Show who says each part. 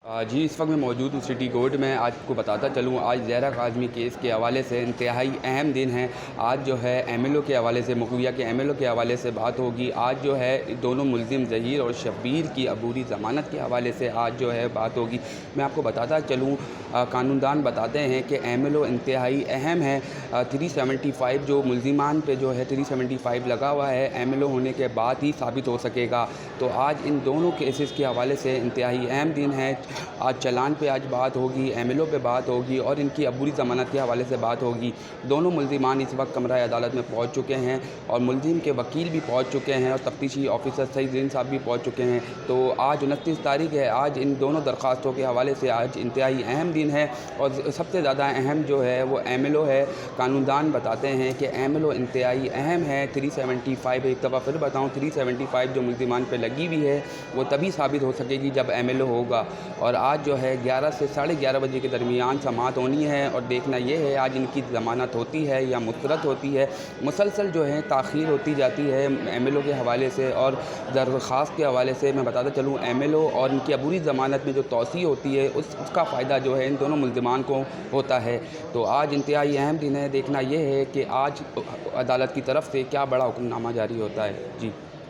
Speaker 1: जी, इस वक्त मैं मौजूद हूँ सिटी कोर्ट में। आज आपको बताता चलूँ, आज ज़हरा काज़मी केस के हवाले से इंतहाई अहम दिन है। आज जो है एमएलओ के हवाले से, मकबूया के एमएलओ के हवाले से बात होगी। आज जो है दोनों मुल्ज़िम ज़हीर और शब्बीर की अबूरी ज़मानत के हवाले से आज जो है बात होगी। मैं आपको बताता चलूँ, कानूनदान बताते हैं कि एमएलओ इंतहाई अहम है। 375 जो मुल्ज़िमान पे जो है 375 लगा हुआ है, एमएलओ होने के बाद ही साबित हो सकेगा। तो आज इन दोनों केसेस के हवाले से इंतहाई अहम दिन है। आज चलान पे आज बात होगी, एमएलओ पे बात होगी और इनकी अबूरी ज़मानत के हवाले से बात होगी। दोनों मुल्ज़िमान इस वक्त कमरा अदालत में पहुंच चुके हैं और मुल्ज़िम के वकील भी पहुंच चुके हैं और तफ्तीशी ऑफिसर सईद साहब भी पहुंच चुके हैं। तो आज 29 तारीख है। आज इन दोनों दरख्वास्तों के हवाले से आज इंतहाई अहम दिन है और सबसे ज़्यादा अहम जो है वो एमएलओ है। कानूनदान बताते हैं कि एमएलओ इंतहाई अहम है। 375, एक दफ़ा फिर बताऊँ, 375 जो मुल्ज़िमान पे लगी हुई है वो तभी साबित हो सकेगी जब एमएलओ होगा। और आज जो है 11 से 11:30 बजे के दरमियान समाअत होनी है और देखना ये है आज इनकी ज़मानत होती है या मुस्तरद होती है। मुसलसल जो है ताख़ीर होती जाती है एमएलओ के हवाले से और दरख्वास्त के हवाले से। मैं बताता चलूँ, एमएलओ और इनकी अबूरी ज़मानत में जो तौसी होती है उसका फ़ायदा जो है इन दोनों मुल्ज़िमान को होता है। तो आज इंतहाई अहम दिन है। देखना ये है कि आज अदालत की तरफ से क्या बड़ा हुक्मनामा जारी होता है। जी।